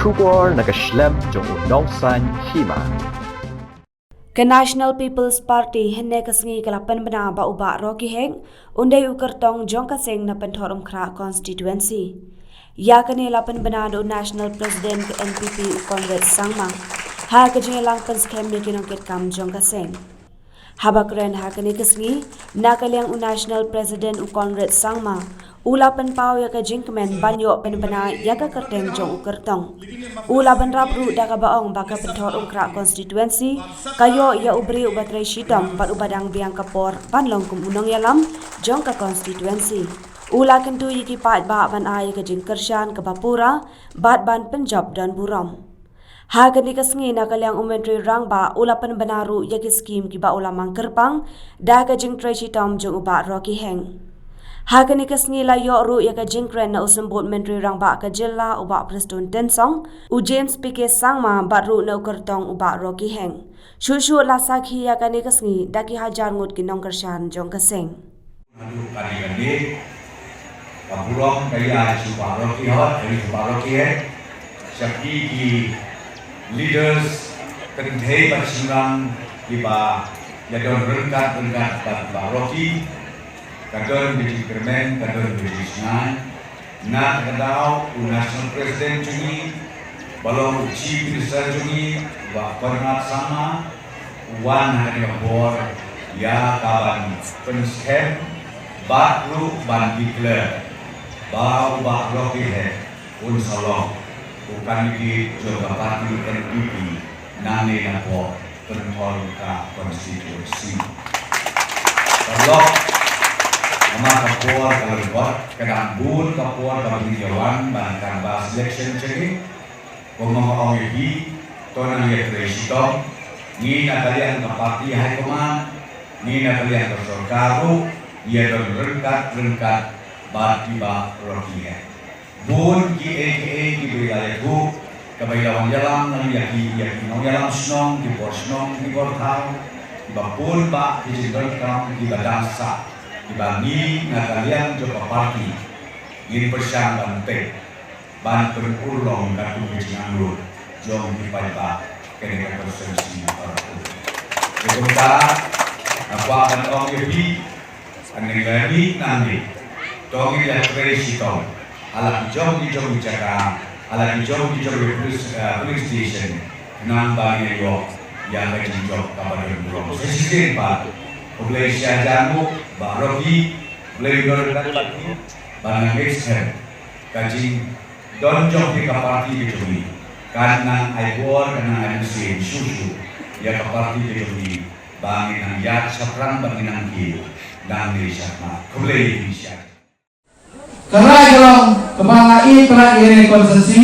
Shubor nakaslem jong unongsan hima. Ke National People's Party henne kasngi kalapan bena ba uba Rocky Heng undai ukertong jong kaseng na pentorum kra constituency. Ya kani lapan bena do National President ke NPP Congress Sangma. Ha kajing lang penskem ni kinongket kam jong kaseng. Habakren ha kani kasngi nakaliang National President Congress Sangma. Ulapan pau ya kajing kemen banyo penbena ya ka kerteng jong ukertong. Ulapan rapru da ka baong baka pentor ukra konstituensi kayo ya ubri ubatre shitam bat ubadang biang kapor banlong kum unong yalam jong ka konstituensi. Ula kentu yiki pat ba ban ay kajing kershan ke Bapura bat ban Punjab dan Buram. Ha kani kasngi nakaliang umentri rang ba ulapan benaru ya ki skim ki ba ulamang kerpang da kajing tre shitam jong uba Rocky Heng. Hakani kasngi la yo ru ya ka jingkren na usembut menteri rang ba ka jilla uba Preston Tensong u James PK Sangma baru na ukertong uba Rocky Heng. Shushu la sakhi ya kani kasngi daki hajar ngut kinong kershan jong kaseng. Aduh kali gede kapulong kaya uba Rocky hot dari uba Rocky Heng. Syaki di leaders kenthei pasingang di ba jadon rengkat uba Rocky. Kadon di Kermen, kadon di Isnan, na kadau National President jungi, balong Chief Minister jungi, wa pernah sama, wan hari bor, ya kawan penskem, baru ban declare, bau Rocky Heng, unsalong, bukan di Jawa Party NPP, nane napo penhol ka konstitusi. Kalau Nama kapur kalau buat kadang bun kapur kalau hijauan bahkan bahas election ceri, ngomong ini, tonang ya presiden, ni nak kalian ke parti hai kemana, ni nak kalian ke sorkaru, ia dan rengkat tiba Rocky Heng. Bun ki wilayah bu, kebayaan jalan nang yaki nong jalan senong di bor tahu, tiba pun pak di jengkel di badangsa. Dibagi nakalian Jawa Party ingin bersang bantek ban berulong katu kecinganglut jom dipaiba kene konsensi parku sebentar apa akan orang lebih anegari nanti tongi ya presiden ala jom di Jakarta ala jom di police station nambah yo yang lagi jom kabar berulong presiden pak boleh jamu Rocky boleh berdekat lagi barang ekster kaji donjok di parti itu karena aibor karena mesin susu ya parti itu bangin ang yak saprang bangin ang kilo dan di sana boleh bisa karai kalong kebangai pernah ini konsensi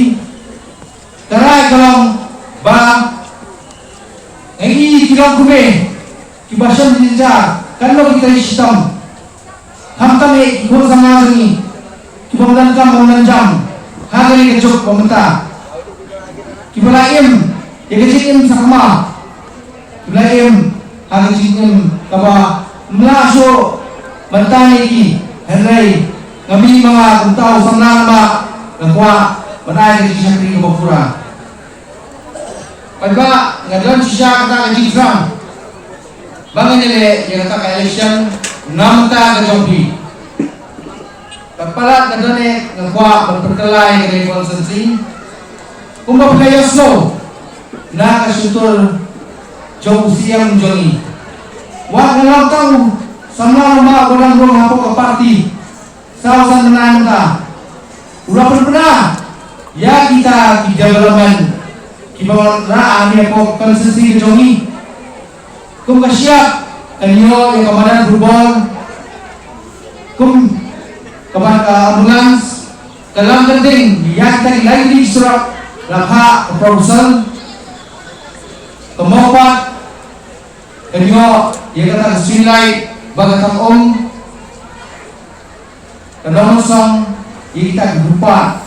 karai kalong bang ini kilong kume kibasan dinja kalau kita sistem hamtame ibu sama ini kibasan kam jam hari kecuk pemerintah kibalaim ya kecikim sama kibalaim hari kecikim kaba melaso bertani ki hari kami mga tahu sama nama ngakwa benai kecik sakri ke Bapura pagba ngadon sisa kata kecik Islam bangan nile yang kata election namta ke Jombi Kapalat kadone ngakwa berperkelai ke konsensi kumba playa slow na kasutul jong siang jongi wa ngalang tahu sama lama orang rong hapo ke parti sawasan menahan ka ulah pernah ya kita di development kibawan ra ami ako konsensi ke jongi kum siap kanyo yang komandan football kum kepada ambulans dalam genting yang tadi lagi di surat lakha proposal kemopat kanyo yang kata kesinlay bagatang kenomosong yang kita berupa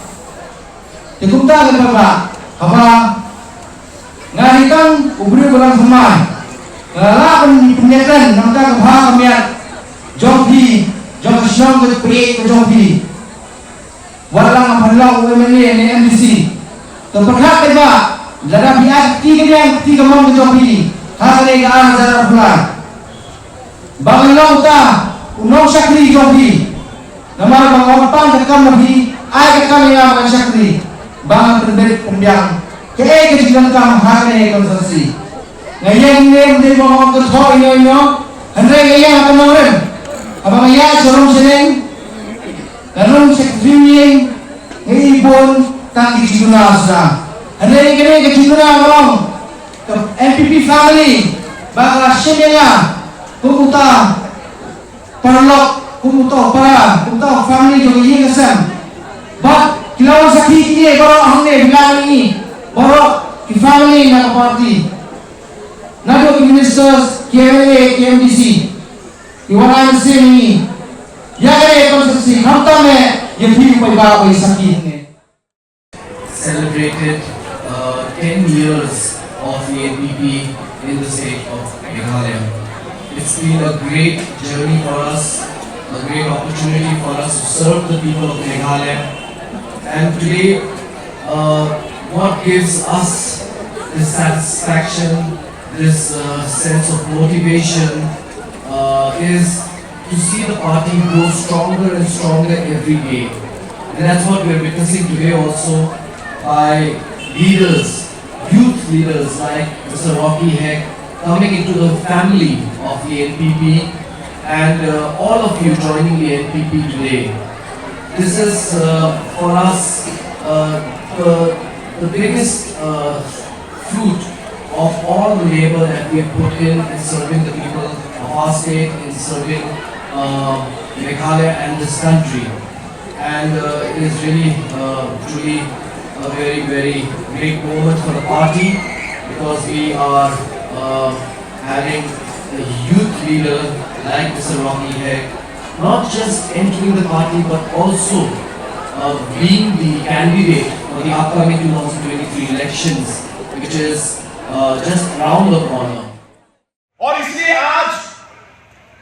dikumta kan bapak apa ngarikan ubri barang semai ngalakan penyetan namanya kebahang kamiat jombi jom siang ke pria ke jombi walang apabila UMN NDC to berhak kedua dalam pihak tiga mong kejopi hari kear dalam bulan bangalong ta unong syakri jopi namar bangorpan dekam lebih ay kami yang akan syakri bang terbit pembiang kejilan kam hari konsensi ngayang di bawah ketua ini hendak ngayang akan orang abang ngayang sorong seneng karena sekretari ngibon tangki ciguna sudah hendak ngayang keciguna orang ke NPP family bakal sebenarnya kukuta perlok kukuta family juga ini kesem bak kilawan sakit ini baru hangnya bilang ini baru ki family nak party nado ki ministers KMA KMDC ki waran sini ya kare konsensi hamta में ये भी कोई बात कोई sakit ने celebrated 10 years of the NPP in the state of Meghalaya. It's been a great journey for us, a great opportunity for us to serve the people of Meghalaya. And today, what gives us this satisfaction, this sense of motivation is to see the party grow stronger and stronger every day. And that's what we're witnessing today also by leaders, youth leaders like Mr. Rocky Heck coming into the family of the NPP and all of you joining the NPP today. This is for us the biggest fruit of all the labor that we have put in serving the people of our state, in serving Meghalaya and this country. And it is really, truly a very, very great moment for the party because we are having a youth leader like Mr. Rocky Heck, not just entering the party but also being the candidate for the upcoming 2023 elections, which is just around the corner. और इसलिए आज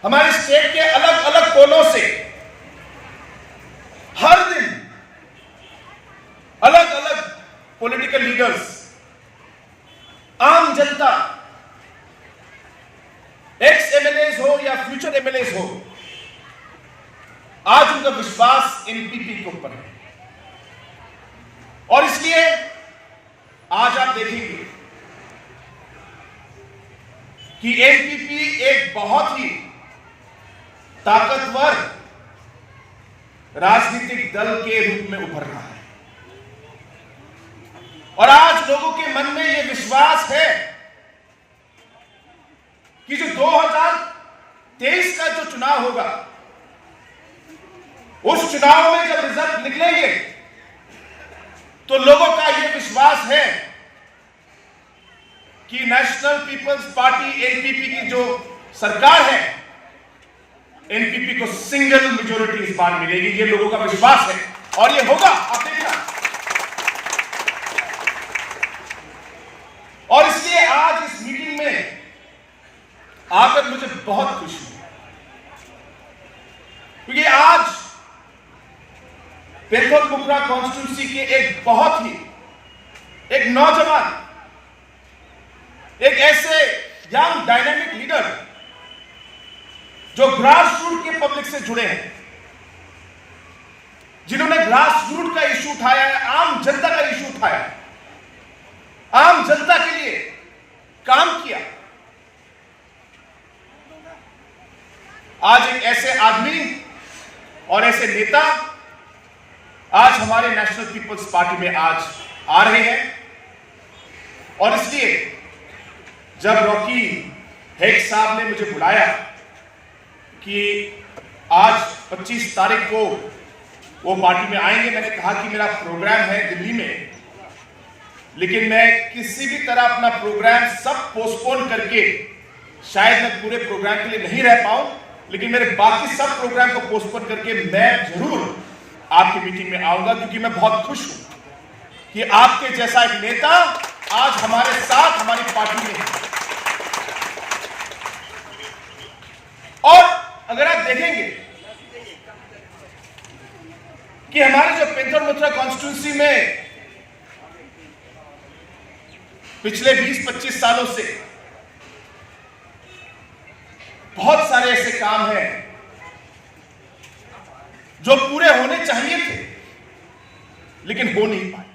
हमारे स्टेट के अलग अलग कोनों से हर दिन अलग अलग पॉलिटिकल लीडर्स, आम जनता, एक्स एमएलएज हो या फ्यूचर एमएलएज हो, आज उनका विश्वास एनपीपी के ऊपर है। और इसलिए आज आप देखेंगे कि एनपीपी एक बहुत ही ताकतवर राजनीतिक दल के रूप में उभर रहा है। और आज लोगों के मन में यह विश्वास है कि जो 2023 का जो चुनाव होगा, उस चुनाव में जब रिजल्ट निकलेंगे तो लोगों का यह विश्वास है कि नेशनल पीपल्स पार्टी एनपीपी की जो सरकार है, एनपीपी को सिंगल मेजॉरिटी इस बार मिलेगी। ये लोगों का विश्वास है और ये होगा, आप देखना। और इसलिए आज इस मीटिंग में आकर मुझे बहुत खुशी हुई क्योंकि आज पेथोरमुखरा कॉन्स्टिट्यूंसी के एक बहुत ही एक नौजवान, एक ऐसे यंग डायनामिक लीडर जो ग्रास रूट के पब्लिक से जुड़े हैं, जिन्होंने ग्रास रूट का इशू उठाया है, आम जनता का इशू उठाया है, आम जनता के लिए काम किया। आज एक ऐसे आदमी और ऐसे नेता आज हमारे नेशनल पीपल्स पार्टी में आज आ रहे हैं। और इसलिए जब रॉकी हेक साहब ने मुझे बुलाया कि आज 25 तारीख को वो पार्टी में आएंगे, मैंने कहा कि मेरा प्रोग्राम है दिल्ली में, लेकिन मैं किसी भी तरह अपना प्रोग्राम सब पोस्टपोन करके, शायद मैं पूरे प्रोग्राम के लिए नहीं रह पाऊं, लेकिन मेरे बाकी सब प्रोग्राम को पोस्टपोन करके मैं जरूर आपकी मीटिंग में आऊंगा, क्योंकि मैं बहुत खुश हूं कि आपके जैसा एक नेता आज हमारे साथ हमारी पार्टी में है। और अगर आप देखेंगे कि हमारे जो पेथोरमुखरा कॉन्स्टिट्यूंसी में पिछले 20-25 सालों से बहुत सारे ऐसे काम हैं जो पूरे होने चाहिए थे लेकिन हो नहीं पाए।